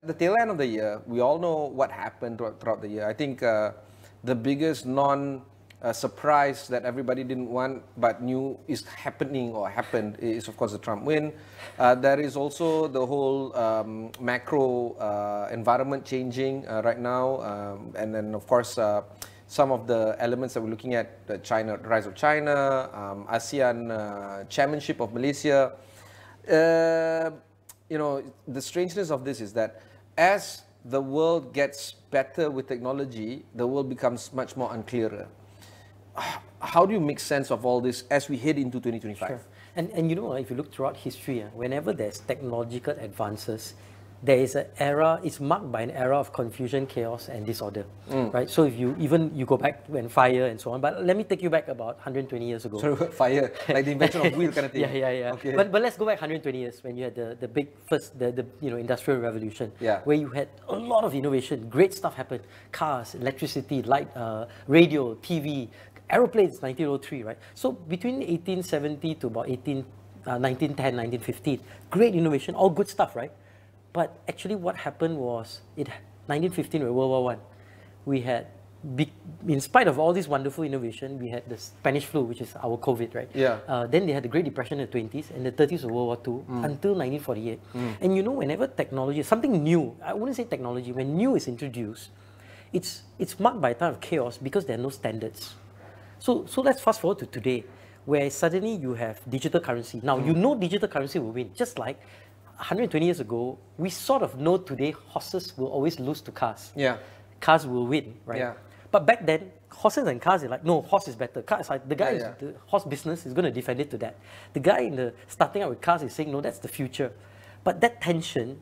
The tail end of the year, we all know what happened throughout the year. I think the biggest surprise that everybody didn't want but knew is happening or happened is, of course, the Trump win. There is also the whole macro environment changing right now, and then, of course, some of the elements that we're looking at: the rise of China, ASEAN chairmanship of Malaysia. You know, the strangeness of this is that as the world gets better with technology, the world becomes much more unclearer. How do you make sense of all this as we head into 2025? Sure. And you know, if you look throughout history, whenever there's technological advances, there is an era, it's marked by an era of confusion, chaos, and disorder, right? So if you go back when fire and so on, but let me take you back about 120 years ago. So fire, like the invention of wheel kind of thing. Yeah. Okay. But let's go back 120 years when you had the big first, the industrial revolution, where you had a lot of innovation, great stuff happened, cars, electricity, light, radio, TV, aeroplanes, 1903, right? So between 1870 to about 1910, 1915, great innovation, all good stuff, right? But actually what happened was, 1915 with World War I, we had, in spite of all this wonderful innovation, we had the Spanish flu, which is our COVID, right? Yeah. Then they had the Great Depression in the 20s, and the 30s of World War II, until 1948. And you know, whenever technology, something new, I wouldn't say technology, when new is introduced, it's marked by a time of chaos because there are no standards. So let's fast forward to today, where suddenly you have digital currency. Now, you know digital currency will win, just like 120 years ago, we sort of know today horses will always lose to cars. Yeah. Cars will win, right? Yeah. But back then, horses and cars are like, no, horse is better. Car is like, the guy, the horse business is going to defend it to that. The guy starting out with cars is saying, no, that's the future. But that tension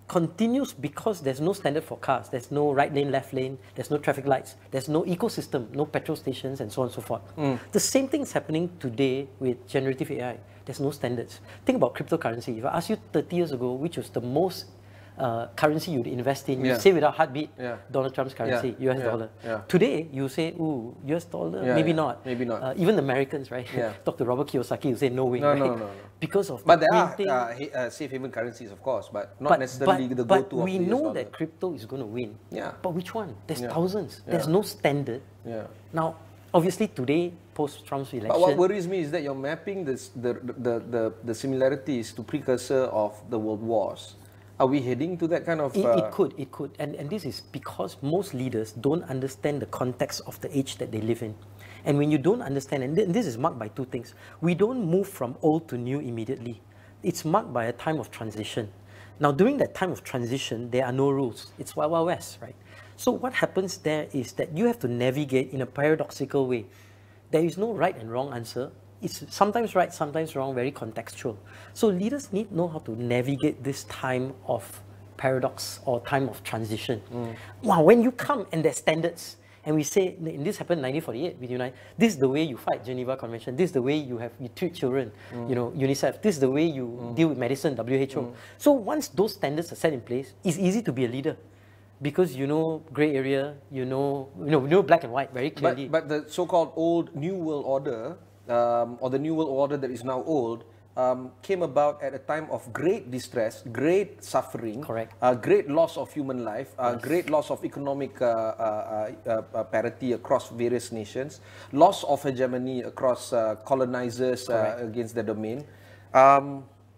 continues because there's no standard for cars. There's no right lane, left lane. There's no traffic lights. There's no ecosystem, no petrol stations, and so on and so forth. The same thing is happening today with generative AI. There's no standards. Think about cryptocurrency. If I asked you 30 years ago, which was the most currency you'd invest in, you say without heartbeat, Donald Trump's currency, US dollar. Today, you say, ooh, US dollar, maybe not. Maybe not. Even the Americans, right? Talk to Robert Kiyosaki, you say no way, right? No. Because of but there are safe haven currencies, of course, but not necessarily the go-to of the US dollar. But we know that crypto is going to win. But which one? There's thousands. There's no standard. Now, obviously today, post-Trump's election... But what worries me is that you're mapping the similarities to precursor of the world wars. Are we heading to that kind of... It could. And this is because most leaders don't understand the context of the age that they live in. And when you don't understand, and this is marked by two things. We don't move from old to new immediately. It's marked by a time of transition. Now, during that time of transition, there are no rules. It's Wild Wild West, right? So what happens there is that you have to navigate in a paradoxical way. There is no right and wrong answer. It's sometimes right, sometimes wrong, very contextual. So leaders need to know how to navigate this time of paradox or time of transition. Wow, when you come and there's standards, and we say, and this happened in 1948 with United, this is the way you fight Geneva Convention, this is the way you treat children, UNICEF, this is the way you deal with medicine, WHO. So once those standards are set in place, it's easy to be a leader. Because you know gray area, you know black and white very clearly. But the so-called old New World Order, or the New World Order that is now old, came about at a time of great distress, great suffering, great loss of human life, great loss of economic parity across various nations, loss of hegemony across colonizers against their domain.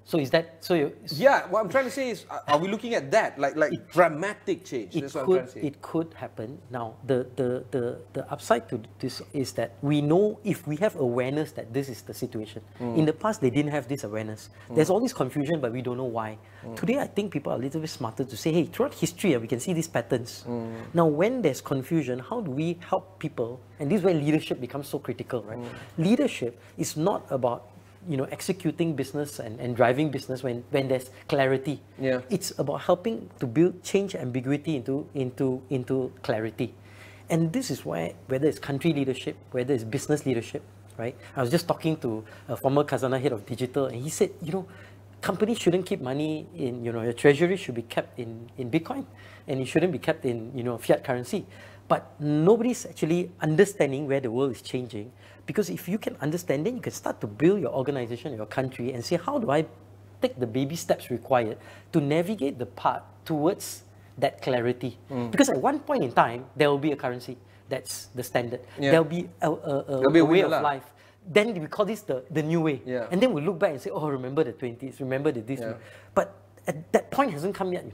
So is that so? Yeah, what I'm trying to say is, are we looking at that like dramatic change? That's what I'm trying to say. It could happen. Now, the upside to this is that we know if we have awareness that this is the situation. In the past, they didn't have this awareness. There's all this confusion, but we don't know why. Today, I think people are a little bit smarter to say, hey, throughout history, we can see these patterns. Now, when there's confusion, how do we help people? And this is where leadership becomes so critical, right? Leadership is not about executing business and driving business when there's clarity. It's about helping to change ambiguity into clarity. And this is why, whether it's country leadership, whether it's business leadership, right? I was just talking to a former Khazanah head of digital, and he said, companies shouldn't keep money in, your treasury should be kept in Bitcoin, and it shouldn't be kept in, fiat currency. But nobody's actually understanding where the world is changing. Because if you can understand, then you can start to build your organization, your country, and say, how do I take the baby steps required to navigate the path towards that clarity. Because at one point in time, there will be a currency. That's the standard. There'll be a way of life. Then we call this the new way. And then we look back and say, oh, remember the 20s, remember the this. But that point hasn't come yet,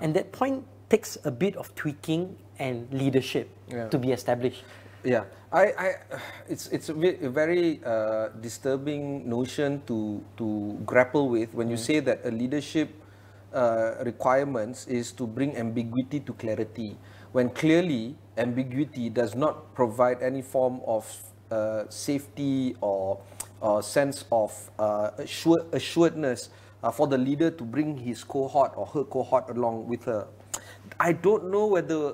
And that point takes a bit of tweaking and leadership to be established. Yeah, it's a very disturbing notion to grapple with when you say that a leadership requirements is to bring ambiguity to clarity, when clearly ambiguity does not provide any form of safety or sense of assuredness for the leader to bring his cohort or her cohort along with her. I don't know whether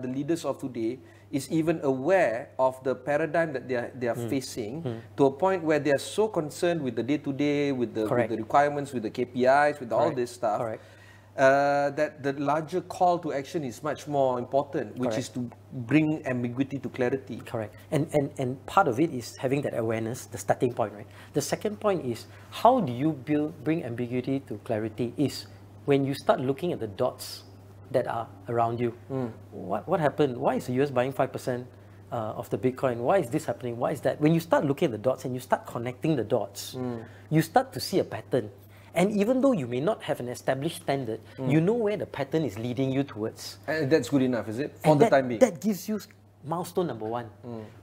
the leaders of today is even aware of the paradigm that they are facing to a point where they are so concerned with the day-to-day, with the requirements, with the KPIs, with all this stuff, that the larger call to action is much more important, which is to bring ambiguity to clarity. Correct. And part of it is having that awareness, the starting point, right? The second point is, how do you bring ambiguity to clarity is when you start looking at the dots that are around you. What happened? Why is the US buying 5% of the Bitcoin? Why is this happening? Why is that? When you start looking at the dots and you start connecting the dots, you start to see a pattern. And even though you may not have an established standard, you know where the pattern is leading you towards. And that's good enough, is it? For the time being. That gives you milestone number one.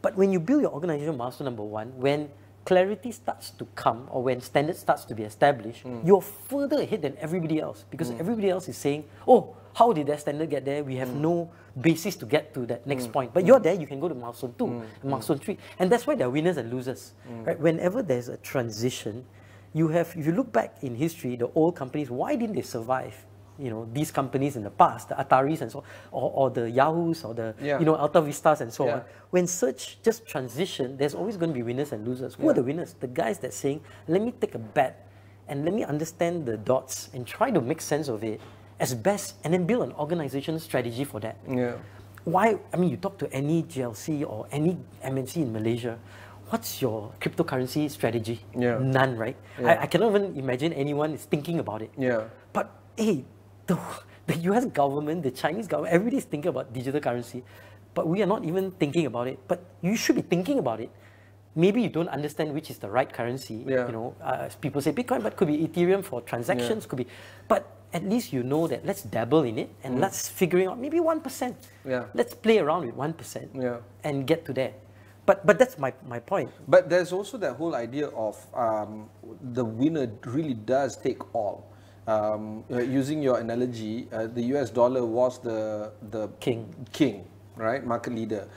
But when you build your organization milestone number one, when clarity starts to come, or when standard starts to be established, you're further ahead than everybody else, because everybody else is saying, oh, how did that standard get there? We have no basis to get to that next point. But you're there, you can go to milestone 2, milestone 3. And that's why there are winners and losers. Right? Whenever there's a transition, if you look back in history, the old companies, why didn't they survive? These companies in the past, the Ataris and so on, or the Yahoos, or the Alta Vistas and so on. When search just transition, there's always going to be winners and losers. Who are the winners? The guys that saying, let me take a bet and let me understand the dots and try to make sense of it as best, and then build an organizational strategy for that. Why? I mean, you talk to any GLC or any MNC in Malaysia, what's your cryptocurrency strategy? None, right? I cannot even imagine anyone is thinking about it. But hey, the US government, the Chinese government, everybody's thinking about digital currency, but we are not even thinking about it. But you should be thinking about it. Maybe you don't understand which is the right currency. People say Bitcoin, but could be Ethereum for transactions, could be. But at least you know that let's dabble in it and let's figure out maybe 1%. Let's play around with 1% and get to there. But that's my point. But there's also that whole idea of the winner really does take all. Using your analogy, the US dollar was the king, right? Market leader.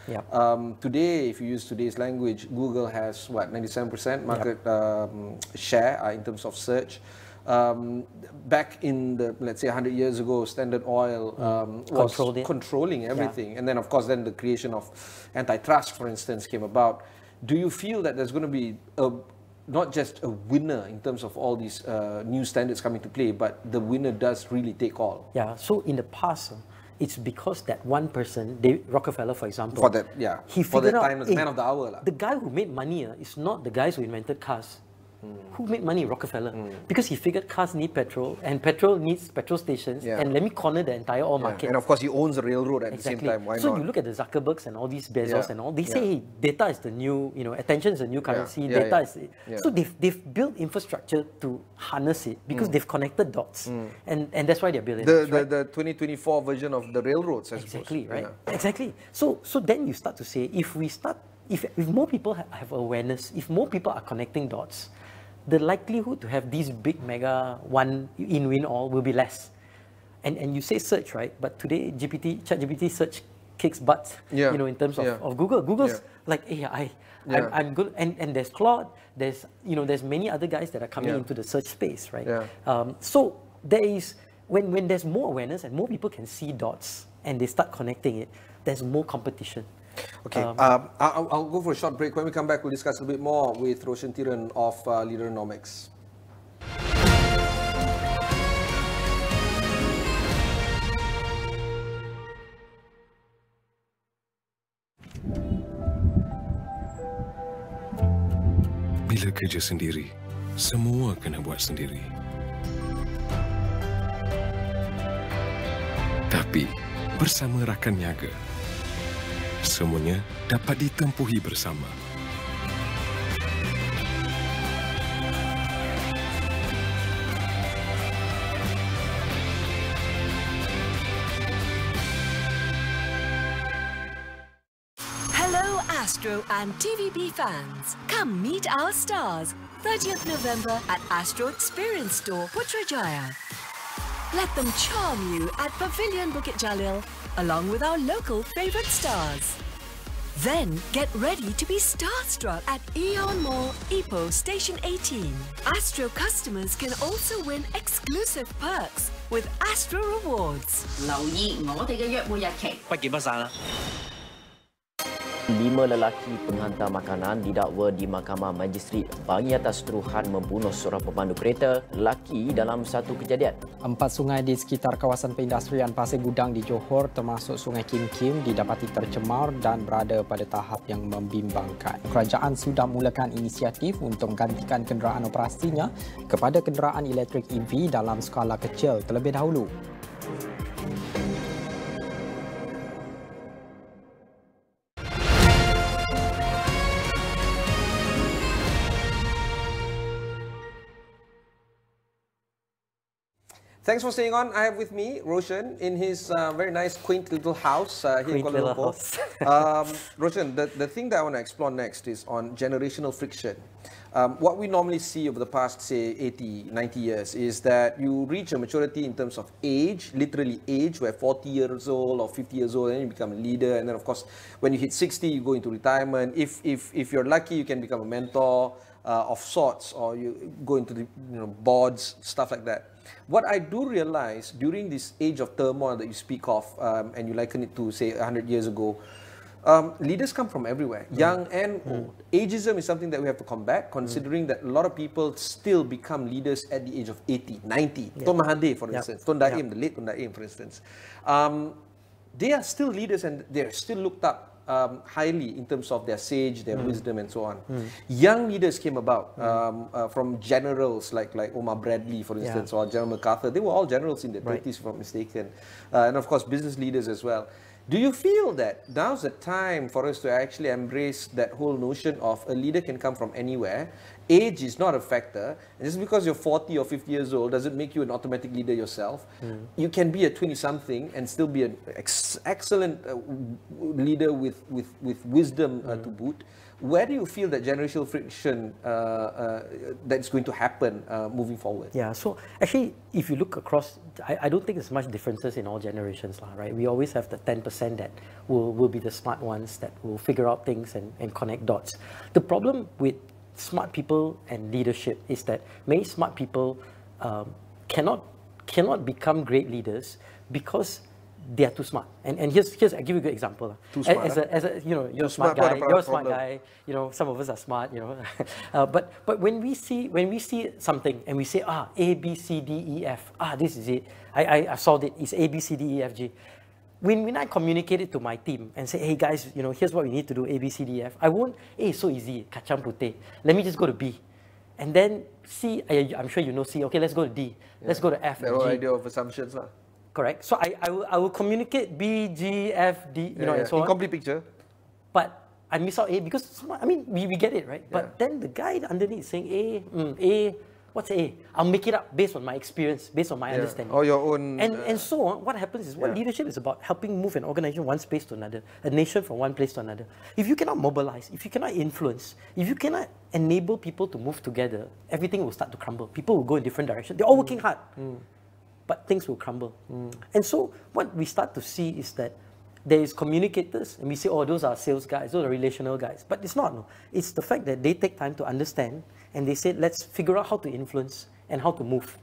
Today, if you use today's language, Google has what, 97% market share in terms of search. Back in the, let's say 100 years ago, Standard Oil was controlling everything. And then of course then the creation of antitrust, for instance, came about. Do you feel that there's going to be not just a winner in terms of all these new standards coming to play, but the winner does really take all? Yeah, so in the past, it's because that one person, Rockefeller, for example, he figured out, man of the hour. The guy who made money is not the guys who invented cars. Who made money? Rockefeller. Because he figured cars need petrol, and petrol needs petrol stations, and let me corner the entire oil market. And of course, he owns a railroad at the same time. Why not? So you look at the Zuckerbergs and all these Bezos and all, they say, hey, data is the new, attention is the new currency, data is... So they've built infrastructure to harness it, because they've connected dots. And that's why they're building the 2024 version of the railroads, I suppose. Exactly, right? Exactly. So then you start to say, if more people have awareness, if more people are connecting dots, the likelihood to have these big mega win all will be less. And you say search, right? But today ChatGPT search kicks butt, in terms of Google. Google's like, hey, I'm good. And there's Claude, there's many other guys that are coming into the search space, right? So there is, when there's more awareness and more people can see dots and they start connecting it, there's more competition. Okay, I'll go for a short break. When we come back, we'll discuss a bit more with Roshan Tiran of Leaderonomics. Bila kerja sendiri, semua kena buat sendiri. Tapi bersama rakan niaga, semuanya dapat ditempuhi bersama. Hello, Astro and TVB fans. Come meet our stars, 30th November at Astro Experience Store, Putrajaya. Let them charm you at Pavilion Bukit Jalil, along with our local favourite stars. Then get ready to be starstruck at Aeon Mall, Ipoh Station 18. Astro customers can also win exclusive perks with Astro Rewards. 留意我哋嘅約會日期。不見不散啦！ 5 lelaki penghantar makanan didakwa di Mahkamah Magistrat Bangi atas tuduhan membunuh seorang pemandu kereta lelaki dalam satu kejadian. 4 sungai di sekitar kawasan perindustrian Pasir Gudang di Johor termasuk Sungai Kim Kim didapati tercemar dan berada pada tahap yang membimbangkan. Kerajaan sudah mulakan inisiatif untuk menggantikan kenderaan operasinya kepada kenderaan elektrik EV dalam skala kecil terlebih dahulu. Thanks for staying on. I have with me Roshan in his very nice, quaint little house here in Kuala Lumpur. Roshan, the thing that I want to explore next is on generational friction. What we normally see over the past, say, 80, 90 years is that you reach a maturity in terms of age, literally age, where 40 years old or 50 years old, and you become a leader. And then, of course, when you hit 60, you go into retirement. If you're lucky, you can become a mentor of sorts, or you go into the boards, stuff like that. What I do realize during this age of turmoil that you speak of, and you liken it to, say, 100 years ago, leaders come from everywhere, young and old. Ageism is something that we have to combat, considering that a lot of people still become leaders at the age of 80, 90. Tun Mahathir, for instance, Tun Daim, the late Tun Daim, for instance. They are still leaders and they're still looked up highly in terms of their sage, their wisdom, and so on. Young leaders came about from generals like Omar Bradley, for instance, or General MacArthur. They were all generals in their 30s, if I'm not mistaken. And of course, business leaders as well. Do you feel that now's the time for us to actually embrace that whole notion of a leader can come from anywhere? Age is not a factor. And just because you're 40 or 50 years old doesn't make you an automatic leader yourself. You can be a 20-something and still be an excellent leader with wisdom to boot. Where do you feel that generational friction that's going to happen moving forward? Yeah, so actually, if you look across, I don't think there's much differences in all generations, right? We always have the 10% that will be the smart ones that will figure out things and connect dots. The problem with smart people and leadership is that many smart people cannot become great leaders because they are too smart. And here's I'll give you a good example. Too smart. As a you're a smart guy. You're a smart guy. Some of us are smart. But when we see something and we say A B C D E F, this is it. I solved it. It's A B C D E F G. When I communicate it to my team and say, hey guys, here's what we need to do, A B C D E F. I won't. Hey, so easy. Kacang putih. Let me just go to B. And then C, I'm sure you know C. Okay, let's go to D. Let's go to F. The whole idea of assumptions, lah. Correct. So I will communicate B, G, F, D, and so on. Incomplete picture. But I miss out A because, we get it, right? But then the guy underneath saying A, what's A? I'll make it up based on my experience, based on my understanding. Or your own... And so on. What happens is, what leadership is about helping move an organization one space to another, a nation from one place to another. If you cannot mobilize, if you cannot influence, if you cannot enable people to move together, everything will start to crumble. People will go in different directions. They're all working hard. But things will crumble. And so what we start to see is that there is communicators, and we say, those are sales guys, those are relational guys. But it's not. No. It's the fact that they take time to understand, and they say, let's figure out how to influence and how to move.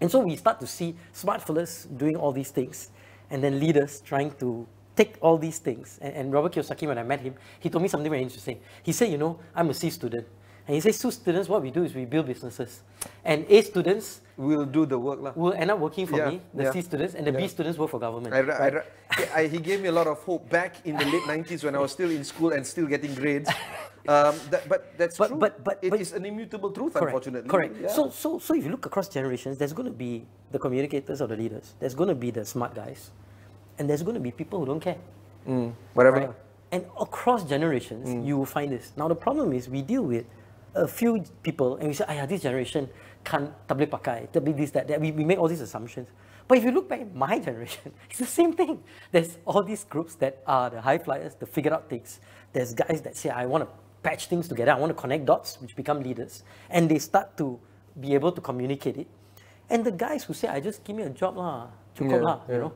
And so we start to see smart fellas doing all these things, and then leaders trying to take all these things. And Robert Kiyosaki, when I met him, he told me something very interesting. He said, I'm a C student. And he says, C students, what we do is we build businesses. And A students will do the work. Will end up working for me, the C students, and the B students work for government. He gave me a lot of hope back in the late 90s when I was still in school and still getting grades. But that's true. But It is an immutable truth, correct, unfortunately. correct. Yeah. So if you look across generations, there's going to be the communicators or the leaders. There's going to be the smart guys, and there's going to be people who don't care. Whatever. Right? And across generations, you will find this. Now the problem is we deal with a few people and we say, this generation can't tak boleh pakai, tak boleh this, that. We make all these assumptions. But if you look back at my generation, it's the same thing. There's all these groups that are the high flyers, the figured out things. There's guys that say, I want to patch things together, I want to connect dots, which become leaders. And they start to be able to communicate it. And the guys who say, just give me a job lah, cukup lah, you know.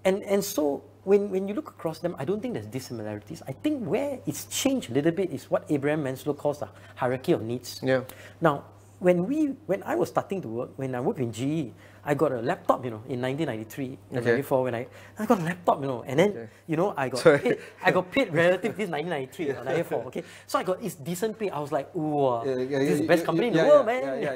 And so when you look across them, I don't think there's dissimilarities. I think where it's changed a little bit is what Abraham Maslow calls the hierarchy of needs. Yeah. Now, when I was starting to work, when I worked in GE, I got a laptop, in 1993, 94, when I got a laptop, and then, I got paid relative, this is 1993 or 94, okay? So I got this decent pay. I was like, ooh, this is the best company in the world, man. Yeah.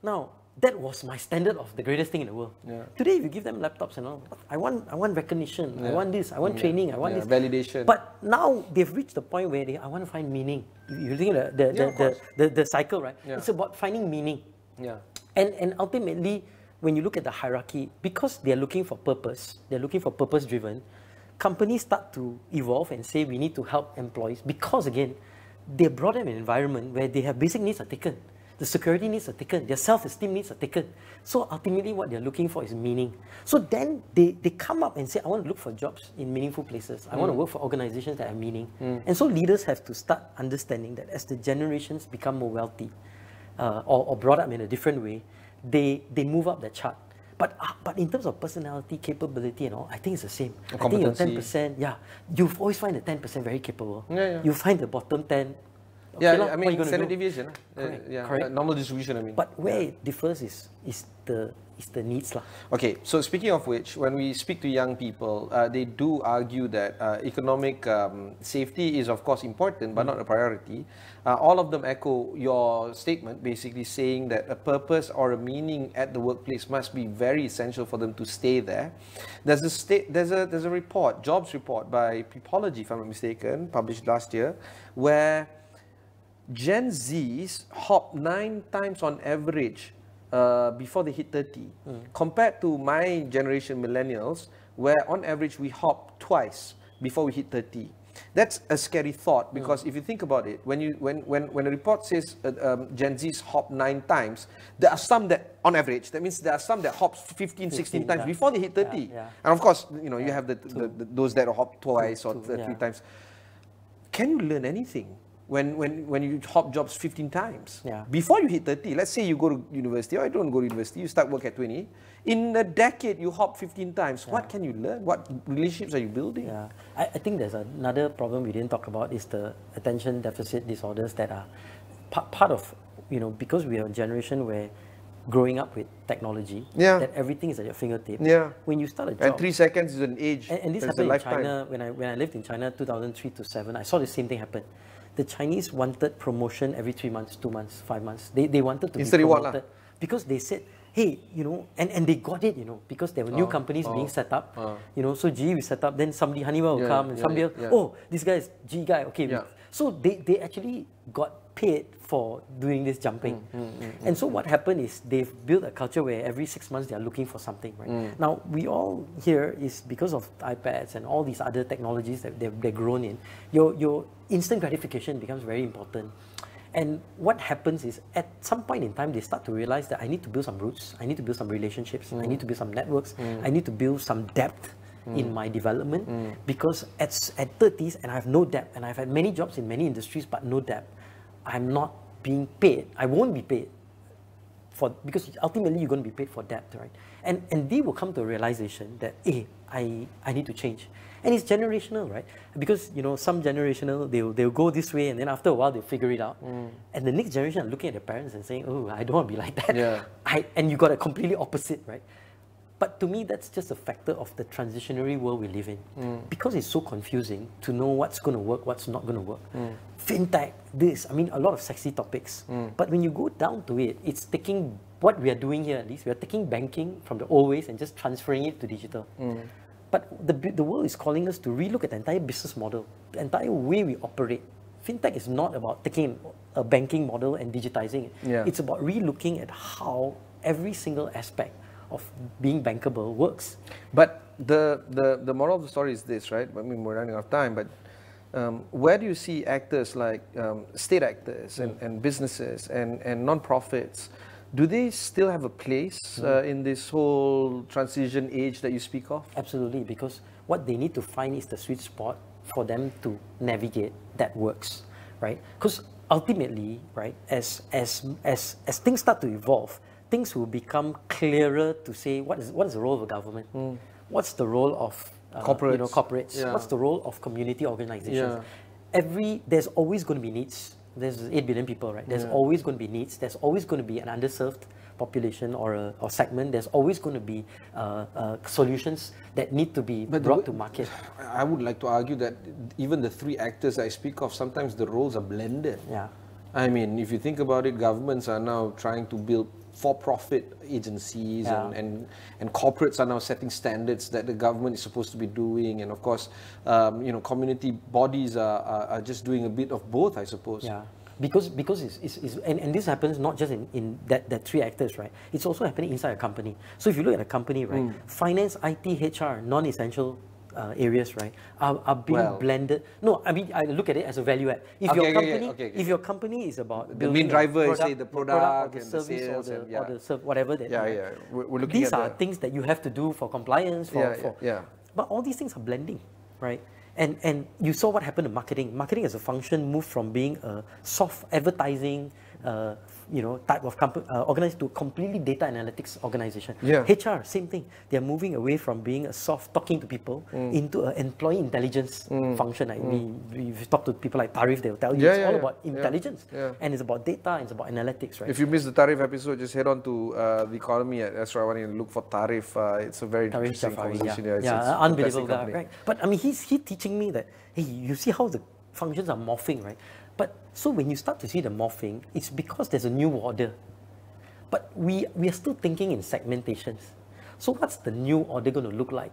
Now, that was my standard of the greatest thing in the world. Yeah. Today, if you give them laptops and all, I want recognition, I want this, I want training, I want this. Validation. But now they've reached the point where I want to find meaning. You think the cycle, right? Yeah. It's about finding meaning. Yeah. And ultimately, when you look at the hierarchy, because they're looking for purpose, they're looking for purpose-driven, companies start to evolve and say we need to help employees because, again, they're brought in an environment where their basic needs are taken. The security needs are taken, their self-esteem needs are taken. So ultimately what they're looking for is meaning. So then they come up and say, I want to look for jobs in meaningful places. I want to work for organizations that have meaning. And so leaders have to start understanding that as the generations become more wealthy or brought up in a different way, they move up the chart. But in terms of personality, capability and all, I think it's the same. I think you're 10%, you always find the 10% very capable. You find the bottom 10, I mean, standard deviation. Correct. Normal distribution, I mean. But where it differs is the needs lah. Okay, so speaking of which, when we speak to young people, they do argue that economic safety is of course important, but not a priority. All of them echo your statement, basically saying that a purpose or a meaning at the workplace must be very essential for them to stay there. There's a report, jobs report by Peopology, if I'm not mistaken, published last year, where Gen Zs hop 9 times on average before they hit 30, compared to my generation, millennials, where on average we hop twice before we hit 30. That's a scary thought because if you think about it, when a report says Gen Zs hop 9 times, there are some that, on average, that means there are some that hop 15, 16 times before they hit 30. And of course, you have those that hop twice or 3 times. Can you learn anything when you hop jobs 15 times? Before you hit 30, let's say you go to university, or you don't go to university, you start work at 20. In a decade, you hop 15 times. What can you learn? What relationships are you building? I think there's another problem we didn't talk about is the attention deficit disorders that are part of, because we are a generation where growing up with technology, that everything is at your fingertip. When you start a job, and 3 seconds is an age. And this happened in China when I lived in China 2003 to 7. I saw the same thing happen. The Chinese wanted promotion every 3 months, 2 months, 5 months. They wanted to be promoted because they said, hey, and they got it, because there were new companies being set up. So GE will set up, then somebody, Honeywell will come, and somebody else, oh, this guy is GE guy, okay. So they actually got paid for doing this jumping. And so what happened is they've built a culture where every 6 months they're looking for something, right? Now, we all here is because of iPads and all these other technologies that they're grown in, your instant gratification becomes very important. And what happens is at some point in time, they start to realize that I need to build some roots, I need to build some relationships, I need to build some networks, I need to build some depth in my development, because at 30s and I have no depth, and I've had many jobs in many industries but no depth, I'm not being paid. I won't be paid because ultimately you're going to be paid for depth, right? And they will come to a realization that, hey, I need to change. And it's generational, right? Because, some generational, they'll go this way, and then after a while, they'll figure it out. And the next generation are looking at their parents and saying, oh, I don't want to be like that. And you got a completely opposite, right? But to me, that's just a factor of the transitionary world we live in. Because it's so confusing to know what's going to work, what's not going to work. Fintech, a lot of sexy topics. But when you go down to it, it's taking what we are doing here, at least, we are taking banking from the old ways and just transferring it to digital. But the world is calling us to relook at the entire business model, the entire way we operate. fintech is not about taking a banking model and digitizing it. Yeah. It's about re-looking at how every single aspect of being bankable works. But the moral of the story is this, right? I mean, we're running out of time, but where do you see actors like state actors and businesses and non-profits, do they still have a place in this whole transition age that you speak of? Absolutely, because what they need to find is the sweet spot for them to navigate that works, right? Because ultimately, right, as things start to evolve, things will become clearer to say what is the role of a government, what's the role of corporates, Yeah. what's the role of community organizations. Yeah. There's always going to be needs. There's 8 billion people, right? There's always going to be needs. There's always going to be an underserved population or segment. There's always going to be solutions that need to be brought to market. I would like to argue that even the three actors I speak of, sometimes the roles are blended. Yeah. I mean, if you think about it, governments are now trying to build for-profit agencies, and corporates are now setting standards that the government is supposed to be doing, and of course, community bodies are just doing a bit of both, I suppose. Yeah, because and this happens not just in that three actors, right? It's also happening inside a company. So if you look at a company, right, finance, IT, HR, non-essential areas, right, are being blended. No, I mean, I look at it as a value add. If your company is about the building main driver a is say the product or the and service the sales or the whatever that. We're looking these at are things that you have to do for compliance. But all these things are blending, right? And you saw what happened to marketing. Marketing as a function moved from being a soft advertising type of company organized to a completely data analytics organization. HR, same thing. They're moving away from being a soft talking to people into an employee intelligence function. I mean, if you talk to people like Tarif, they'll tell you it's all about intelligence. And it's about data, and it's about analytics, right? If you missed the Tarif episode, just head on to the economy at Astro AWANI and look for Tarif. It's a very interesting conversation. It's unbelievable guy, right? But I mean, he's teaching me that, hey, you see how the functions are morphing, right? But so when you start to see the morphing, it's because there's a new order. But we are still thinking in segmentations. So what's the new order going to look like?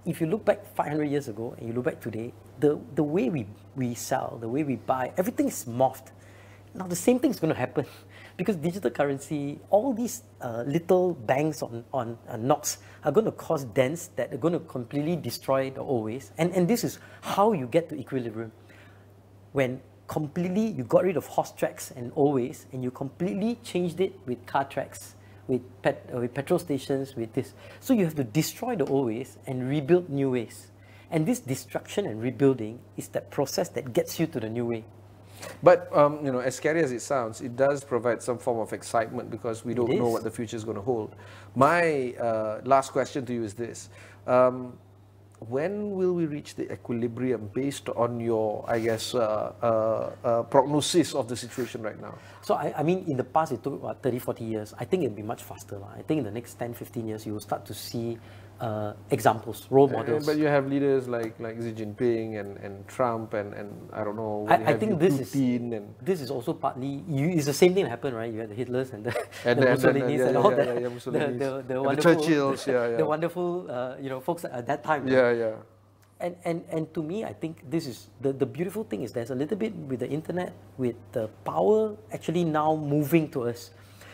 If you look back 500 years ago and you look back today, the way we sell, the way we buy, everything is morphed. Now the same thing is going to happen because digital currency, all these little banks on knocks are going to cause dents that are going to completely destroy the old ways. And this is how you get to equilibrium. When completely you got rid of horse tracks and old ways and you completely changed it with car tracks, with petrol stations, with this. So you have to destroy the old ways and rebuild new ways. And this destruction and rebuilding is that process that gets you to the new way. But as scary as it sounds, it does provide some form of excitement because we don't know what the future is going to hold. My last question to you is this. When will we reach the equilibrium based on your, I guess, prognosis of the situation right now? So, I mean, in the past, it took about 30, 40 years. I think it'll be much faster. I think in the next 10, 15 years, you will start to see examples, role models. But you have leaders like Xi Jinping and Trump and I don't know. I think this is also partly, it's the same thing that happened, right? You had the Hitlers and the Mussolinis and all that. The wonderful, Churchills, the wonderful folks at that time. Right? And to me, I think this is the beautiful thing is there's a little bit with the internet, with the power actually now moving to us.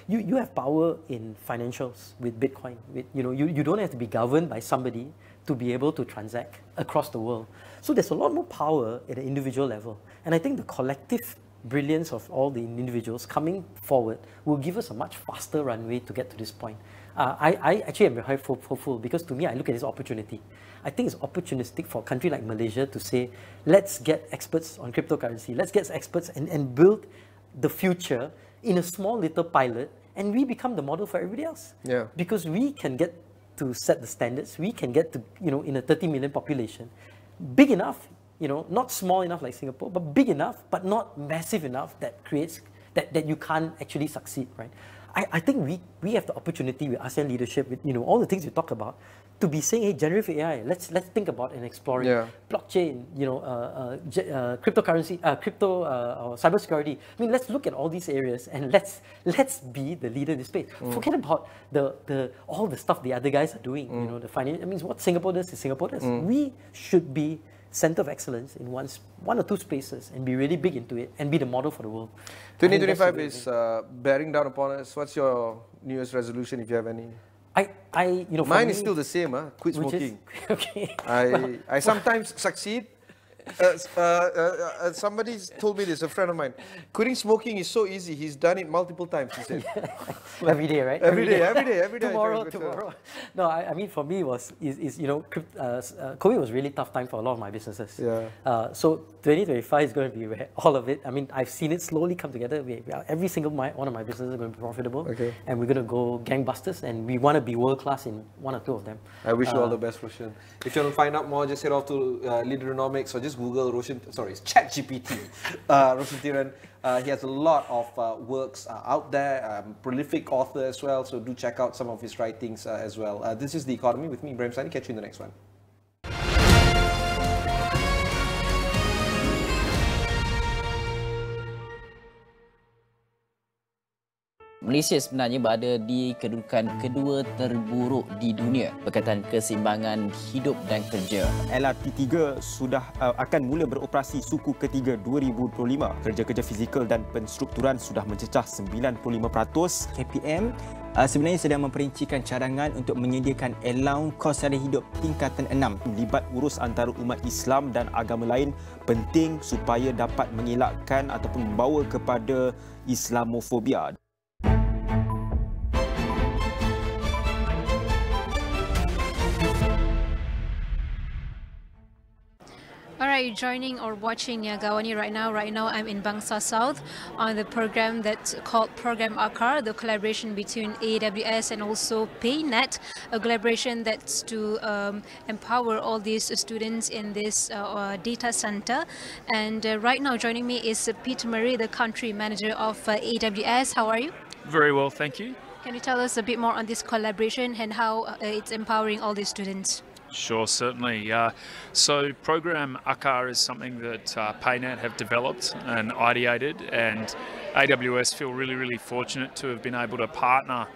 You have power in financials with Bitcoin. You don't have to be governed by somebody to be able to transact across the world. So there's a lot more power at an individual level. And I think the collective brilliance of all the individuals coming forward will give us a much faster runway to get to this point. I actually am very hopeful because to me, I look at this opportunity. I think it's opportunistic for a country like Malaysia to say, let's get experts on cryptocurrency. Let's get experts and build the future in a small little pilot. And we become the model for everybody else. Because we can get to set the standards. We can get to, in a 30 million population, big enough, not small enough like Singapore, but big enough, but not massive enough that creates, that you can't actually succeed, right? I think we have the opportunity with ASEAN leadership, with, all the things you talk about, to be saying, hey, generative AI, let's think about and exploring blockchain, cryptocurrency, or cybersecurity. I mean, let's look at all these areas and let's be the leader in this space. Forget about all the stuff the other guys are doing. The finance. I mean, what Singapore does is Singapore does. We should be center of excellence in one or two spaces and be really big into it and be the model for the world. 2025 is bearing down upon us. What's your New Year's resolution, if you have any? Mine is still the same, quit smoking. Okay. I sometimes succeed. Somebody told me this, a friend of mine. Quitting smoking is so easy. He's done it multiple times, he said. Every day, right? Every day. Tomorrow. No, I mean, for me, COVID was really tough time for a lot of my businesses. Yeah. So 2025 is going to be where all of it. I mean, I've seen it slowly come together. Every single one of my businesses is going to be profitable. Okay. And we're going to go gangbusters, and we want to be world class in one or two of them. I wish you all the best, Roshan. If you want to find out more, just head off to Leaderonomics or just Google Roshan. Sorry, it's ChatGPT. Roshan Tiran. He has a lot of works out there. Prolific author as well. So do check out some of his writings as well. This is The Economy with me, Ibrahim, Sani. Catch you in the next one. Malaysia sebenarnya berada di kedudukan kedua terburuk di dunia berkaitan keseimbangan hidup dan kerja. LRT3 sudah akan mula beroperasi suku ketiga 2025. Kerja-kerja fizikal dan penstrukturan sudah mencecah 95%. KPM sebenarnya sedang memperincikan cadangan untuk menyediakan allowance kos sara hidup tingkatan 6. Libat urus antara umat Islam dan agama lain penting supaya dapat mengelakkan ataupun membawa kepada Islamofobia. Alright, joining or watching AWANI right now. Right now I'm in Bangsa South on the program that's called Program AKAR, the collaboration between AWS and also PayNet, a collaboration that's to empower all these students in this data center. And right now joining me is Peter Murray, the country manager of AWS. How are you? Very well, thank you. Can you tell us a bit more on this collaboration and how it's empowering all these students? Sure, certainly. So Program AKAR is something that PayNet have developed and ideated, and AWS feel really fortunate to have been able to partner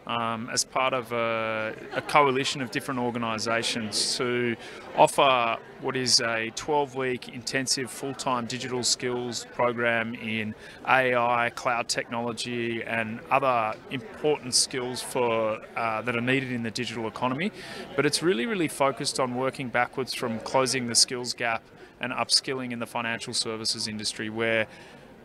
as part of a coalition of different organisations to offer what is a 12-week intensive full-time digital skills program in AI, cloud technology and other important skills for that are needed in the digital economy. But it's really focused on working backwards from closing the skills gap and upskilling in the financial services industry, where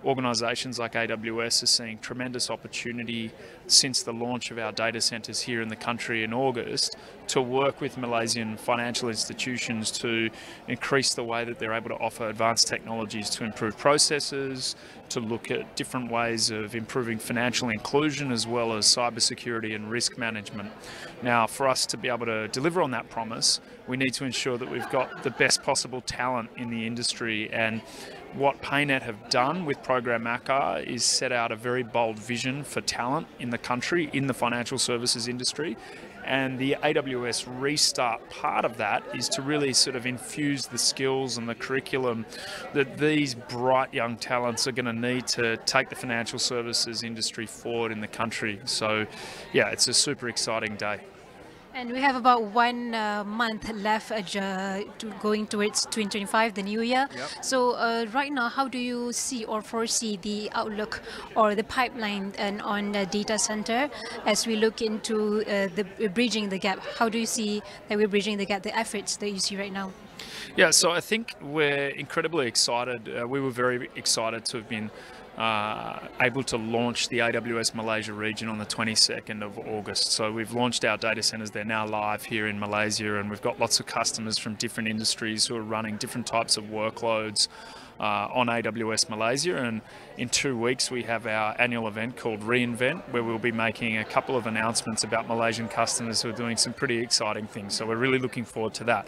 organisations like AWS are seeing tremendous opportunity since the launch of our data centres here in the country in August to work with Malaysian financial institutions to increase the way that they're able to offer advanced technologies to improve processes, to look at different ways of improving financial inclusion as well as cybersecurity and risk management. Now, for us to be able to deliver on that promise, we need to ensure that we've got the best possible talent in the industry, and what PayNet have done with Program AKAR is set out a very bold vision for talent in the country, in the financial services industry. And the AWS Restart part of that is to really sort of infuse the skills and the curriculum that these bright young talents are going to need to take the financial services industry forward in the country. So, yeah, it's a super exciting day. And we have about 1 month left going towards 2025, the new year. Yep. So right now, how do you see or foresee the outlook or the pipeline on the data center as we look into the bridging the gap? How do you see that we're bridging the gap, the efforts that you see right now? Yeah, so I think we're incredibly excited. We were very excited to have been able to launch the AWS Malaysia region on the 22nd of August. So we've launched our data centers. They're now live here in Malaysia, and we've got lots of customers from different industries who are running different types of workloads on AWS Malaysia. And in 2 weeks, we have our annual event called reInvent, where we'll be making a couple of announcements about Malaysian customers who are doing some pretty exciting things. So we're really looking forward to that.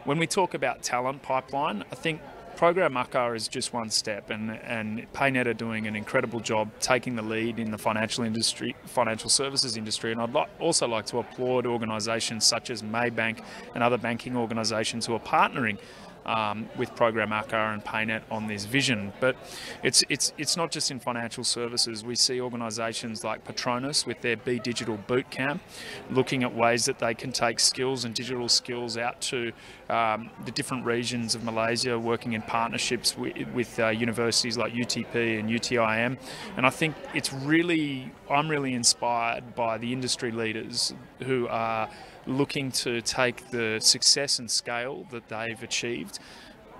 When we talk about talent pipeline, I think Program AKAR is just one step, and PayNet are doing an incredible job taking the lead in the financial services industry. And I'd also like to applaud organisations such as Maybank and other banking organisations who are partnering with Program ACAR and PayNet on this vision. But it's not just in financial services. We see organisations like Petronas with their Be Digital Bootcamp looking at ways that they can take skills and digital skills out to the different regions of Malaysia, working in partnerships with universities like UTP and UTIM. And I think I'm really inspired by the industry leaders who are looking to take the success and scale that they've achieved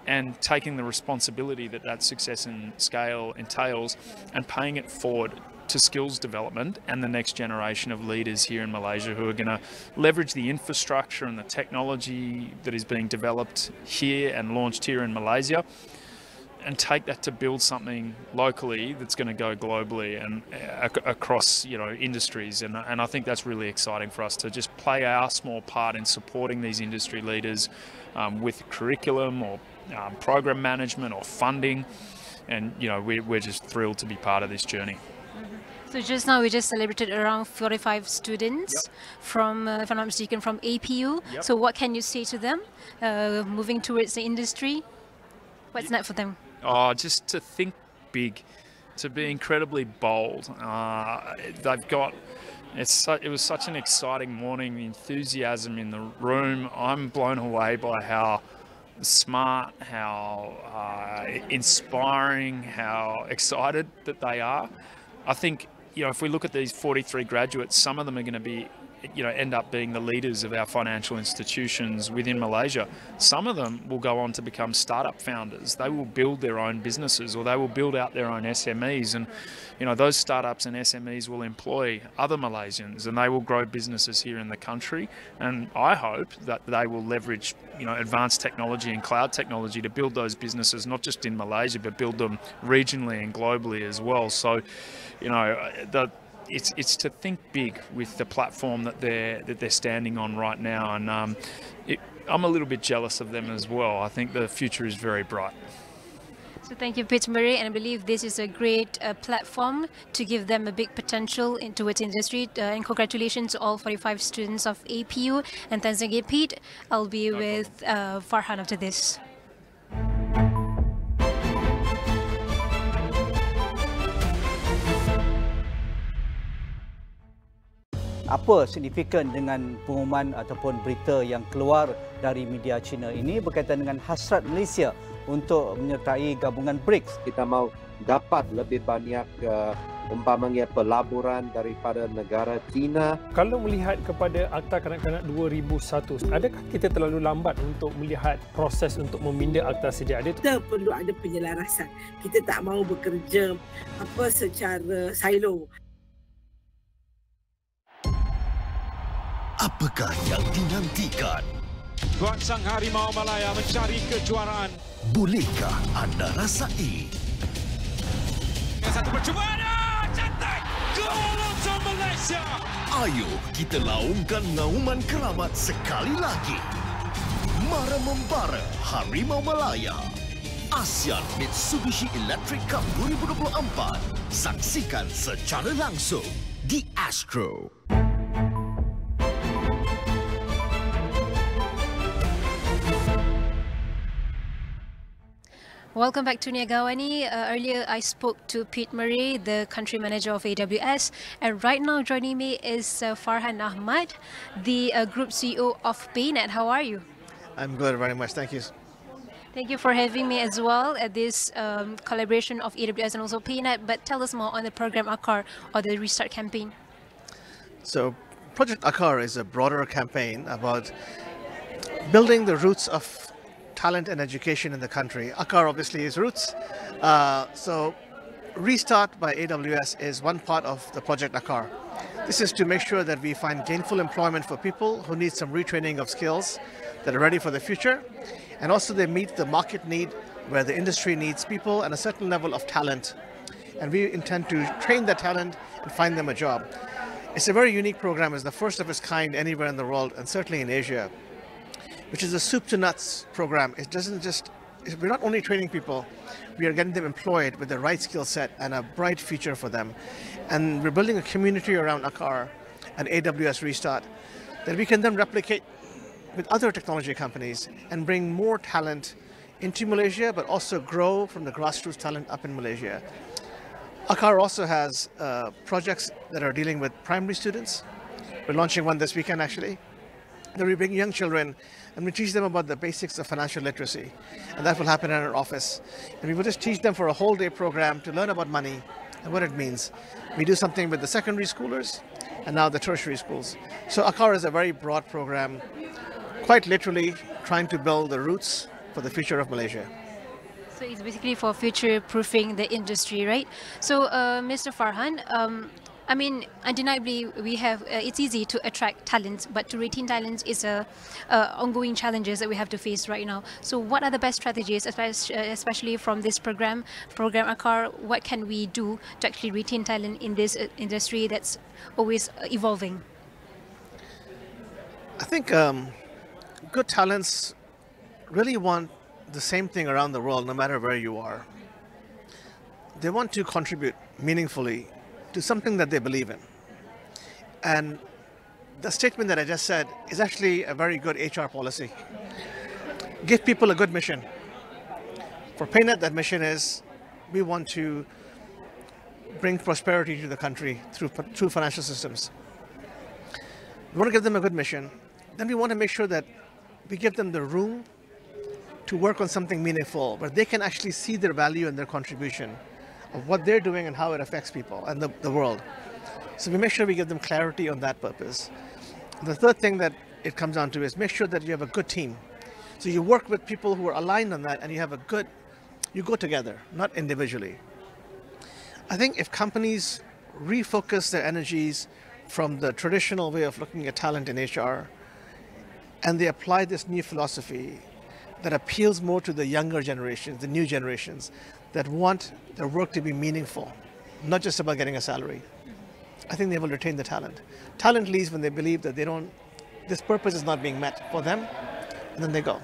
and taking the responsibility that that success and scale entails and paying it forward to skills development and the next generation of leaders here in Malaysia who are going to leverage the infrastructure and the technology that is being developed here and launched here in Malaysia and take that to build something locally that's going to go globally and across industries. And I think that's really exciting for us to just play our small part in supporting these industry leaders with curriculum or program management or funding. And we're just thrilled to be part of this journey. So just now we just celebrated around 45 students from, if I'm not mistaken, from APU. Yep. So what can you say to them moving towards the industry? What's next for them? Oh, just to think big, to be incredibly bold. They've got. It was such an exciting morning. The enthusiasm in the room. I'm blown away by how smart, how inspiring, how excited that they are. I think if we look at these 43 graduates, some of them are going to be end up being the leaders of our financial institutions within Malaysia. Some of them will go on to become startup founders. They will build their own businesses or they will build out their own SMEs, and those startups and SMEs will employ other Malaysians and they will grow businesses here in the country. And I hope that they will leverage advanced technology and cloud technology to build those businesses, not just in Malaysia, but build them regionally and globally as well. So it's to think big with the platform that they're standing on right now, and I'm a little bit jealous of them as well. I think the future is very bright. So thank you, Peter Murray, and I believe this is a great platform to give them a big potential into its industry. And congratulations to all 45 students of APU. And thanks again, Pete. I'll be with Farhan after this. Apa signifikan dengan pengumuman ataupun berita yang keluar dari media China ini berkaitan dengan hasrat Malaysia untuk menyertai gabungan BRICS? Kita mau dapat lebih banyak umpamanya pelaburan daripada negara China. Kalau melihat kepada Akta Kanak-Kanak 2001, adakah kita terlalu lambat untuk melihat proses untuk meminda akta sedia ada? Kita perlu ada penyelarasan. Kita tak mahu bekerja secara silo. Apakah yang dinantikan? Tuan Sang Harimau Malaya mencari kejuaraan. Bolehkah anda rasai? Satu percubaan, cantik! Gol untuk Malaysia! Ayo kita laungkan ngauman keramat sekali lagi. Mara membara Harimau Malaya. ASEAN Mitsubishi Electric Cup 2024. Saksikan secara langsung di Astro. Welcome back to Niagawani. Earlier I spoke to Pete Murray, the country manager of AWS, and right now joining me is Farhan Ahmad, the group CEO of PayNet. How are you? I'm good, very much. Thank you. Thank you for having me as well at this collaboration of AWS and also PayNet. But tell us more on the program ACAR or the Restart campaign. So Project ACAR is a broader campaign about building the roots of talent and education in the country. ACAR obviously is roots. So Restart by AWS is one part of the Project ACAR. This is to make sure that we find gainful employment for people who need some retraining of skills that are ready for the future. And also they meet the market need where the industry needs people and a certain level of talent. And we intend to train that talent and find them a job. It's a very unique program. It's the first of its kind anywhere in the world and certainly in Asia, which is a soup to nuts program. It doesn't just, we're not only training people, we are getting them employed with the right skill set and a bright future for them. And we're building a community around ACAR and AWS Restart that we can then replicate with other technology companies and bring more talent into Malaysia, but also grow from the grassroots talent up in Malaysia. ACAR also has projects that are dealing with primary students. We're launching one this weekend, actually. That we bring young children and we teach them about the basics of financial literacy. And that will happen in our office. And we will just teach them for a whole day program to learn about money and what it means. We do something with the secondary schoolers and now the tertiary schools. So ACAR is a very broad program, quite literally trying to build the roots for the future of Malaysia. So it's basically for future-proofing the industry, right? So, Mr. Farhan, I mean, undeniably, we have. It's easy to attract talent, but to retain talent is a ongoing challenges that we have to face right now. So, what are the best strategies, especially from this program ACAR? What can we do to actually retain talent in this industry that's always evolving? I think good talents really want the same thing around the world, no matter where you are. They want to contribute meaningfully to something that they believe in. And the statement that I just said is actually a very good HR policy. Give people a good mission. For PayNet, that mission is we want to bring prosperity to the country through financial systems. We want to give them a good mission. Then we want to make sure that we give them the room to work on something meaningful, where they can actually see their value and their contribution of what they're doing and how it affects people and the world. So we make sure we give them clarity on that purpose. The third thing that it comes down to is make sure that you have a good team. So you work with people who are aligned on that and you go together, not individually. I think if companies refocus their energies from the traditional way of looking at talent in HR and they apply this new philosophy that appeals more to the younger generations, the new generations, that want their work to be meaningful, not just about getting a salary, I think they will retain the talent. Talent leaves when they believe that this purpose is not being met for them, and then they go.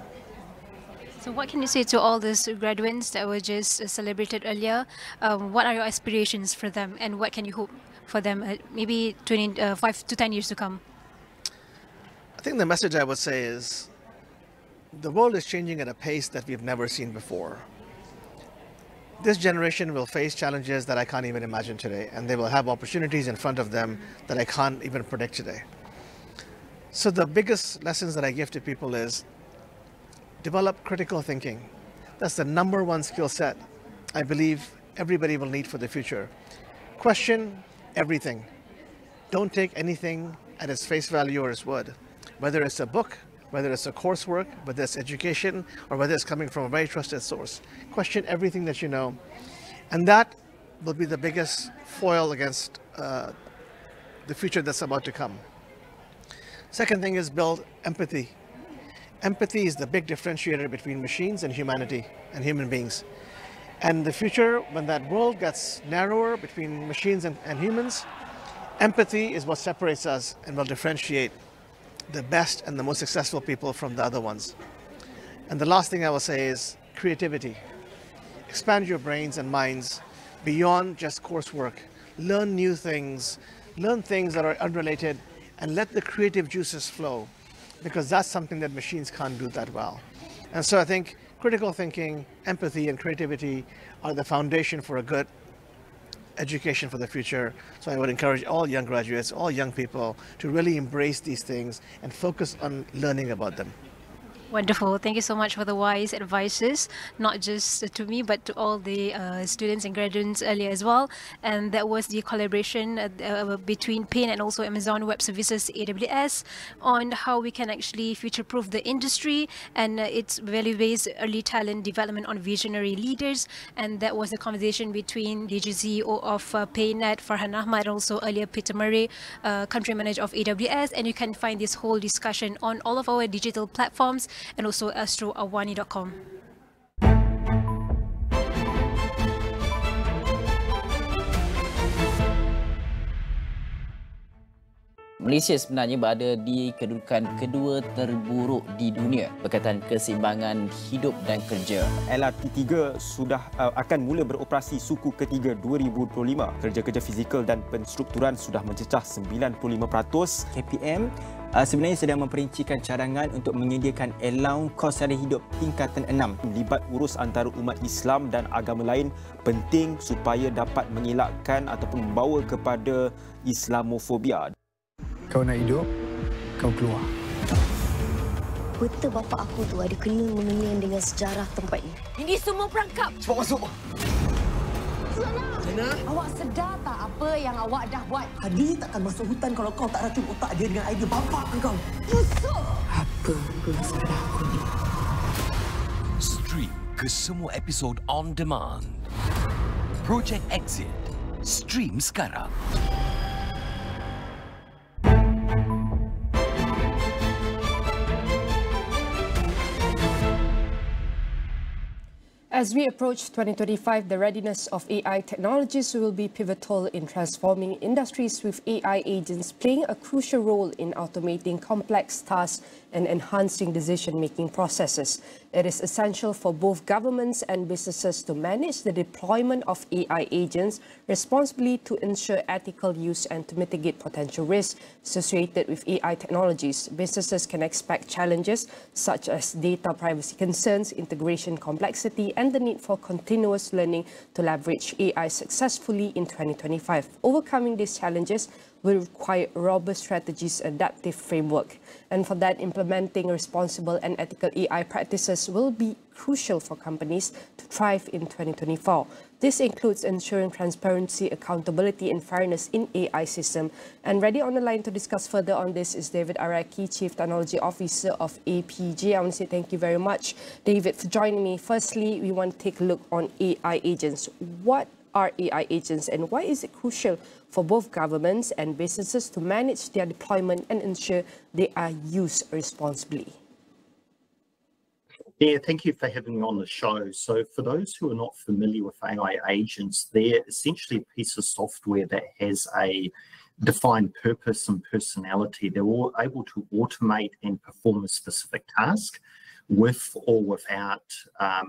So what can you say to all these graduates that were just celebrated earlier? What are your aspirations for them, and what can you hope for them maybe 5 to 10 years to come? I think the message I would say is the world is changing at a pace that we've never seen before. This generation will face challenges that I can't even imagine today, and they will have opportunities in front of them that I can't even predict today. So the biggest lessons that I give to people is develop critical thinking. That's the #1 skill set I believe everybody will need for the future. Question everything. Don't take anything at its face value or its word. Whether it's a book, whether it's a coursework, whether it's education, or whether it's coming from a very trusted source. Question everything that you know. And that will be the biggest foil against the future that's about to come. Second thing is build empathy. Empathy is the big differentiator between machines and humanity and human beings. And the future, when that world gets narrower between machines and humans, empathy is what separates us and will differentiate the best and the most successful people from the other ones. And the last thing I will say is creativity. Expand your brains and minds beyond just coursework. Learn new things, learn things that are unrelated, and let the creative juices flow, because that's something that machines can't do that well. And so I think critical thinking, empathy, and creativity are the foundation for a good education for the future. So I would encourage all young graduates, all young people to really embrace these things and focus on learning about them. Wonderful. Thank you so much for the wise advices, not just to me, but to all the students and graduates earlier as well. And that was the collaboration between PayNet and also Amazon Web Services AWS on how we can actually future-proof the industry and its value-based early talent development on visionary leaders. And that was the conversation between the CEO of PayNet, Farhan Ahmad, and also earlier Peter Murray, country manager of AWS. And you can find this whole discussion on all of our digital platforms and also astroawani.com. Malaysia sebenarnya berada di kedudukan kedua terburuk di dunia berkaitan keseimbangan hidup dan kerja. LRT3 sudah akan mula beroperasi suku ketiga 2025. Kerja-kerja fizikal dan penstrukturan sudah mencecah 95%. KPM sebenarnya sedang memperincikan cadangan untuk menyediakan allowance kos sara hidup tingkatan 6. Libat urus antara umat Islam dan agama lain penting supaya dapat mengelakkan ataupun membawa kepada Islamofobia. Kau nak hidup, kau keluar. Betul bapa aku tu ada kena mengena dengan sejarah tempat ini. Ini semua perangkap. Cepat masuk. Sana, awak sedar tak apa yang awak dah buat? Hadi takkan masuk hutan kalau kau tak racun otak dia dengan idea bapa kau. Busuk! Apa masalah aku ni? Stream ke semua episod on demand. Project Exit. Stream sekarang. As we approach 2025, the readiness of AI technologies will be pivotal in transforming industries, with AI agents playing a crucial role in automating complex tasks and enhancing decision-making processes. It is essential for both governments and businesses to manage the deployment of AI agents responsibly to ensure ethical use and to mitigate potential risks associated with AI technologies. Businesses can expect challenges such as data privacy concerns, integration complexity, and the need for continuous learning to leverage AI successfully in 2025. Overcoming these challenges will require robust strategies, adaptive framework. And for that, implementing responsible and ethical AI practices will be crucial for companies to thrive in 2024. This includes ensuring transparency, accountability, and fairness in AI system. And ready on the line to discuss further on this is David Araki, Chief Technology Officer of APJ. I want to say thank you very much, David, for joining me. Firstly, we want to take a look on AI agents. What are AI agents and why is it crucial for both governments and businesses to manage their deployment and ensure they are used responsibly? Yeah, thank you for having me on the show. So for those who are not familiar with AI agents, they're essentially a piece of software that has a defined purpose and personality. They're all able to automate and perform a specific task with or without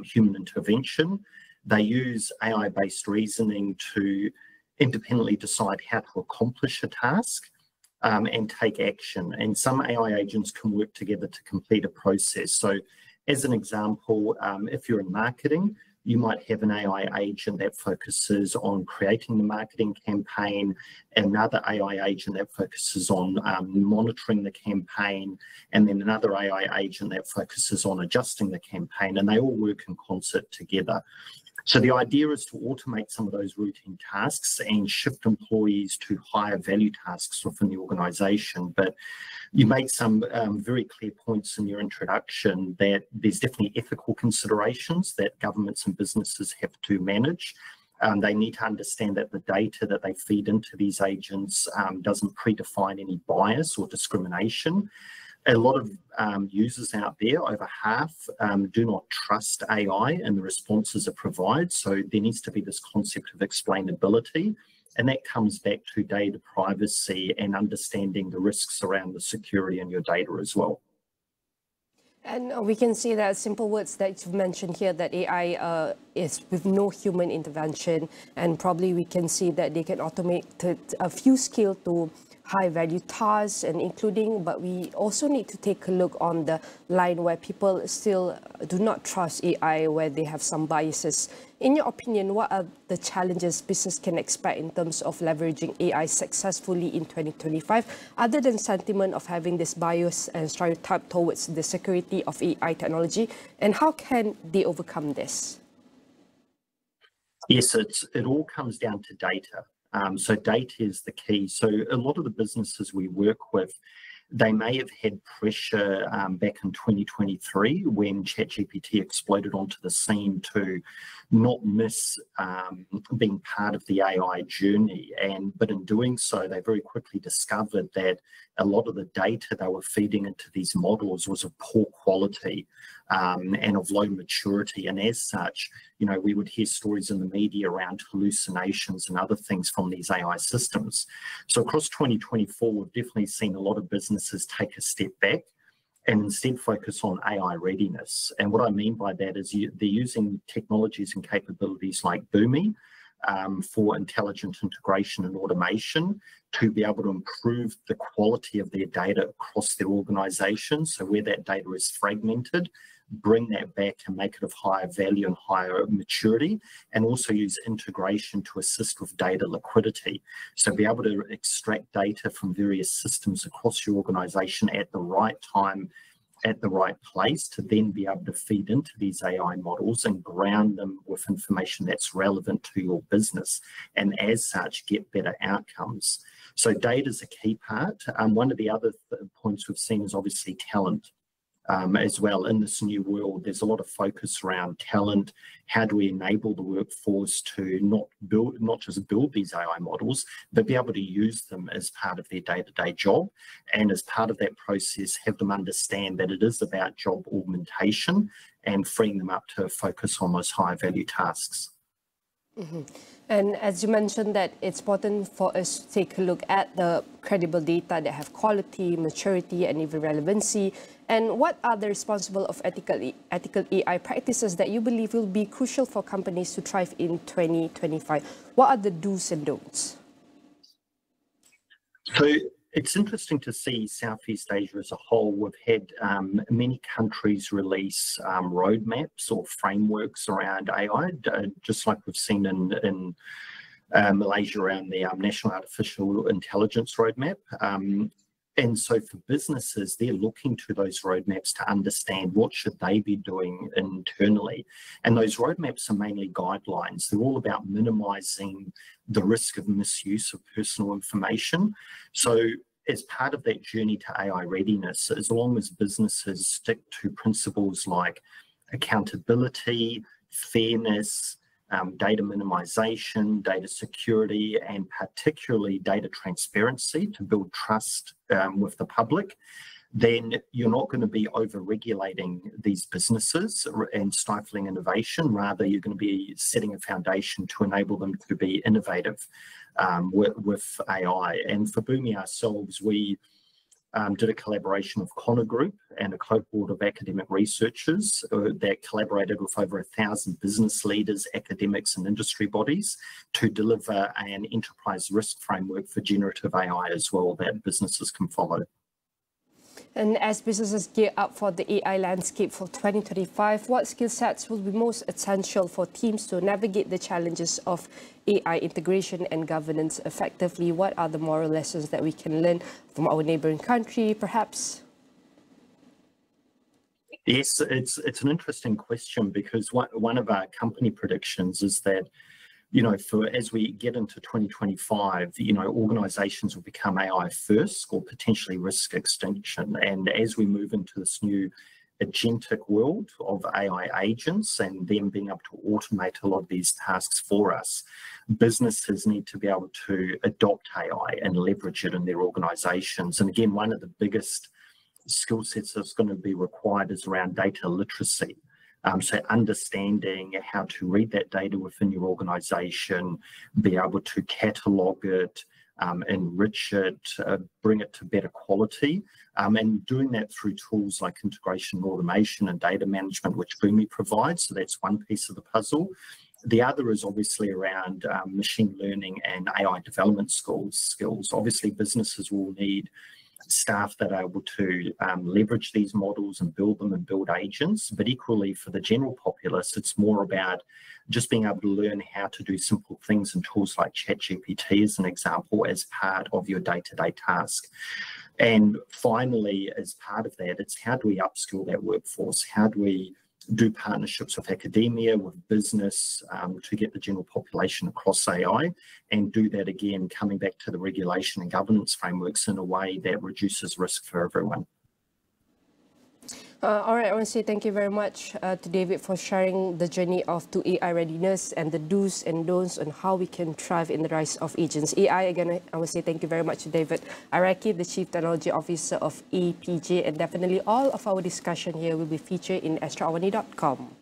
human intervention. They use AI-based reasoning to independently decide how to accomplish a task and take action. And some AI agents can work together to complete a process. So as an example, if you're in marketing, you might have an AI agent that focuses on creating the marketing campaign, another AI agent that focuses on monitoring the campaign, and then another AI agent that focuses on adjusting the campaign, and they all work in concert together. So the idea is to automate some of those routine tasks and shift employees to higher value tasks within the organisation. But you made some very clear points in your introduction that there's definitely ethical considerations that governments and businesses have to manage. They need to understand that the data that they feed into these agents doesn't predefine any bias or discrimination. A lot of users out there, over half, do not trust AI and the responses it provides. So there needs to be this concept of explainability. And that comes back to data privacy and understanding the risks around the security in your data as well. And we can see that simple words that you've mentioned here, that AI is with no human intervention, and probably we can see that they can automate a few skills to high value tasks and including, but we also need to take a look on the line where people still do not trust AI, where they have some biases. In your opinion, what are the challenges business can expect in terms of leveraging AI successfully in 2025, other than sentiment of having this bias and stereotype towards the security of AI technology, and how can they overcome this? Yes, it all comes down to data. So data is the key. So a lot of the businesses we work with, They may have had pressure back in 2023 when ChatGPT exploded onto the scene to not miss being part of the AI journey. But in doing so, they very quickly discovered that a lot of the data they were feeding into these models was of poor quality and of low maturity. And as such, we would hear stories in the media around hallucinations and other things from these AI systems. So across 2024, we've definitely seen a lot of businesses take a step back and instead focus on AI readiness. And what I mean by that is they're using technologies and capabilities like Boomi for intelligent integration and automation to be able to improve the quality of their data across their organization. So where that data is fragmented, bring that back and make it of higher value and higher maturity, and also use integration to assist with data liquidity. So be able to extract data from various systems across your organization at the right time, at the right place, to then be able to feed into these AI models and ground them with information that's relevant to your business, and as such get better outcomes. So data is a key part. One of the other points we've seen is obviously talent. As well. In this new world, there's a lot of focus around talent. How do we enable the workforce to not just build these AI models, but be able to use them as part of their day-to-day job, and as part of that process, have them understand that it is about job augmentation and freeing them up to focus on those higher value tasks. Mm-hmm. And as you mentioned, that it's important for us to take a look at the credible data that have quality, maturity, and even relevancy. And what are the responsible of ethical AI practices that you believe will be crucial for companies to thrive in 2025? What are the do's and don'ts? So it's interesting to see Southeast Asia as a whole. We've had many countries release roadmaps or frameworks around AI, just like we've seen in Malaysia around the National Artificial Intelligence Roadmap. And so for businesses, they're looking to those roadmaps to understand what should they be doing internally. And those roadmaps are mainly guidelines. They're all about minimizing the risk of misuse of personal information. So as part of that journey to AI readiness, as long as businesses stick to principles like accountability, fairness, data minimization, data security, and particularly data transparency to build trust with the public, then you're not going to be over-regulating these businesses and stifling innovation. Rather, you're going to be setting a foundation to enable them to be innovative with AI. And for Boomi ourselves, we did a collaboration with Connor Group and a cohort of academic researchers that collaborated with over 1,000 business leaders, academics, and industry bodies to deliver an enterprise risk framework for generative AI as well that businesses can follow. And as businesses gear up for the AI landscape for 2025, what skill sets will be most essential for teams to navigate the challenges of AI integration and governance effectively? What are the moral lessons that we can learn from our neighboring country, perhaps? Yes, it's an interesting question, because one of our company predictions is that, as we get into 2025, organizations will become AI first or potentially risk extinction. And as we move into this new agentic world of AI agents and them being able to automate a lot of these tasks for us, businesses need to be able to adopt AI and leverage it in their organizations. And again, one of the biggest skill sets that's going to be required is around data literacy. So understanding how to read that data within your organization, be able to catalog it, enrich it, bring it to better quality, and doing that through tools like integration, automation, and data management, which Boomi provides. So that's one piece of the puzzle. The other is obviously around machine learning and AI development skills. Obviously, businesses will need staff that are able to leverage these models and build them and build agents, but equally for the general populace, it's more about just being able to learn how to do simple things and tools like ChatGPT as an example as part of your day-to-day task. And finally, as part of that, it's how do we upskill that workforce? How do we do partnerships with academia, with business, to get the general population across AI, and do that again, coming back to the regulation and governance frameworks in a way that reduces risk for everyone. All right, I want to say thank you very much to David for sharing the journey to AI readiness and the do's and don'ts on how we can thrive in the rise of agents. AI, again, I want to say thank you very much to David Araki, the Chief Technology Officer of APJ, and definitely all of our discussion here will be featured in astroawani.com.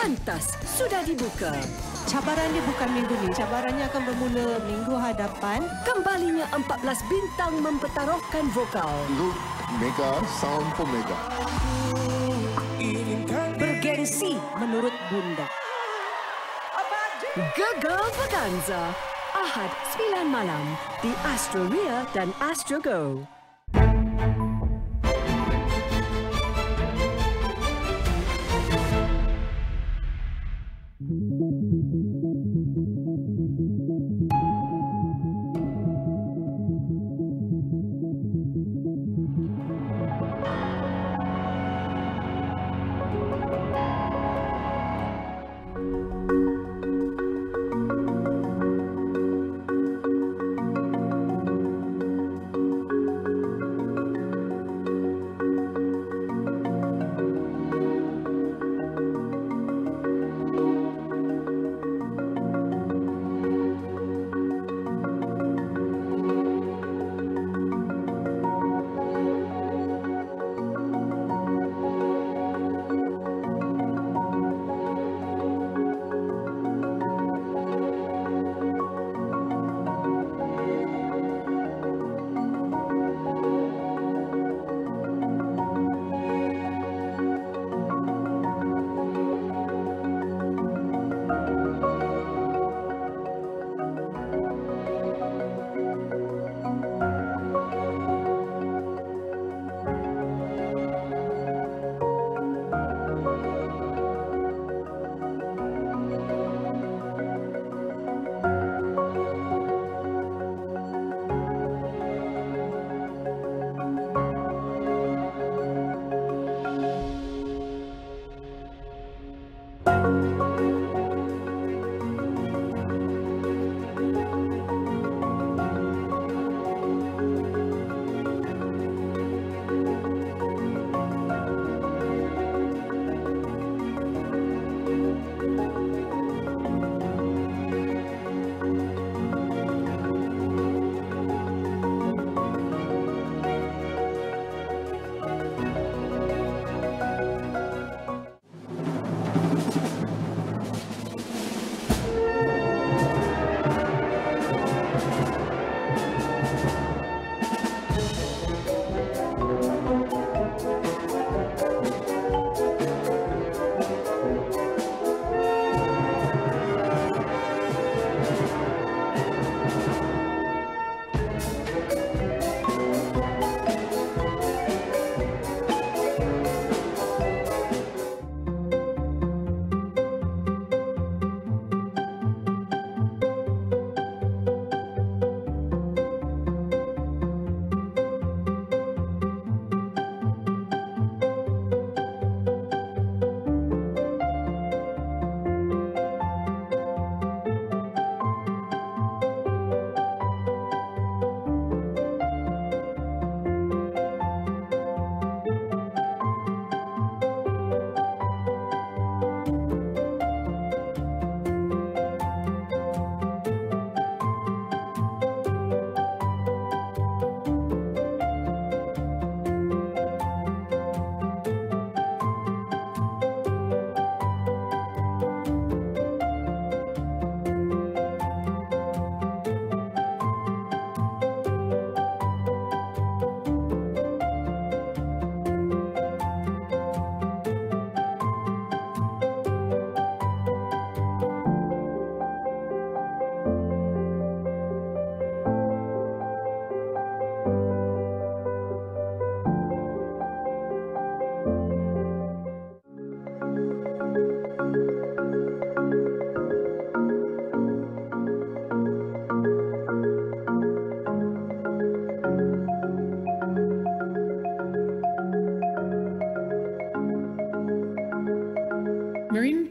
Pentas sudah dibuka. Cabarannya bukan minggu ni, cabarannya akan bermula minggu hadapan. Kembalinya 14 bintang mempertaruhkan vokal. Look, mega sound for mega. Bergengsi menurut Bunda. Gegar Vaganza. Ahad 9 malam di Astro Ria dan Astro Go.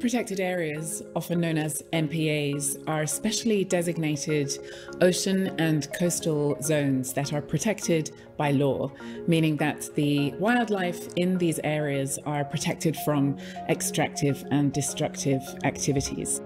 protected areas, often known as MPAs, are specially designated ocean and coastal zones that are protected by law, meaning that the wildlife in these areas are protected from extractive and destructive activities.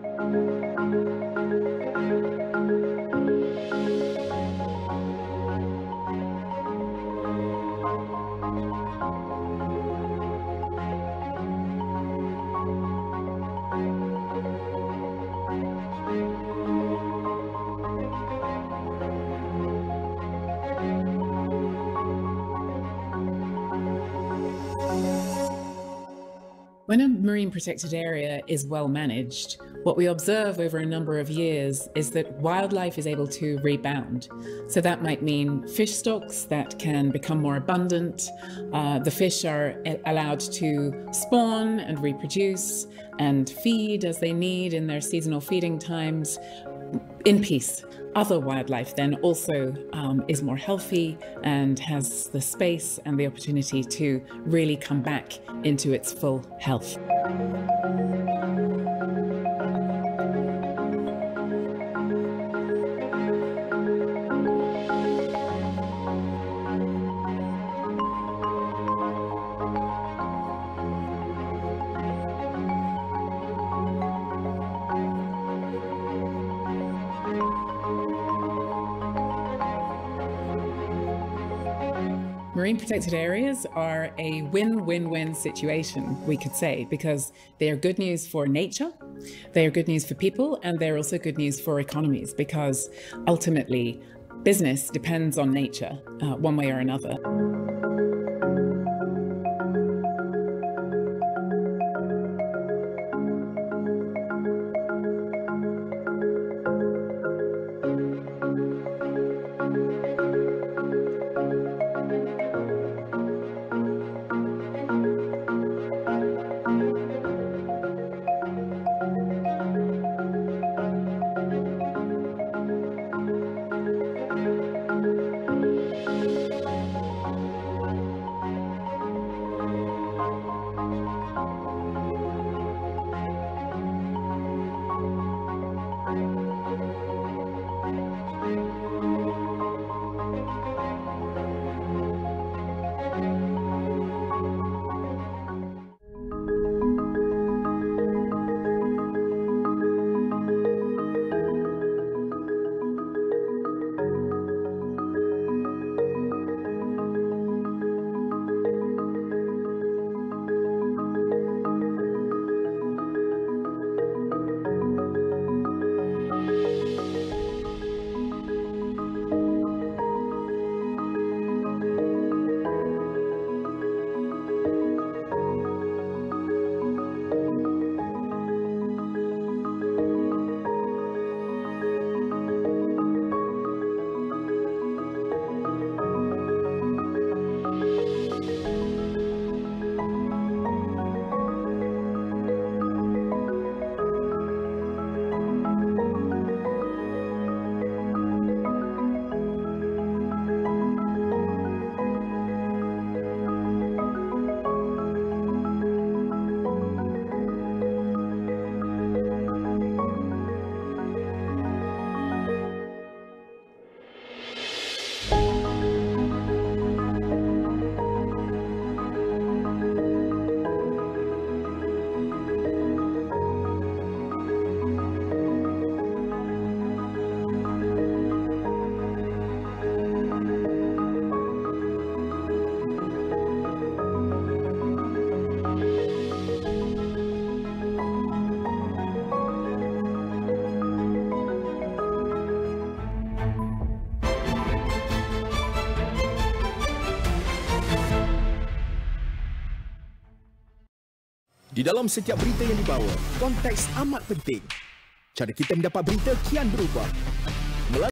When a marine protected area is well managed, what we observe over a number of years is that wildlife is able to rebound. So that might mean fish stocks that can become more abundant. The fish are allowed to spawn and reproduce and feed as they need in their seasonal feeding times in peace. Other wildlife then also is more healthy and has the space and the opportunity to really come back into its full health. Marine protected areas are a win-win-win situation, we could say, because they are good news for nature, they are good news for people, and they're also good news for economies, because ultimately business depends on nature one way or another. Di dalam setiap berita yang dibawa, konteks amat penting. Cara kita mendapat berita kian berubah.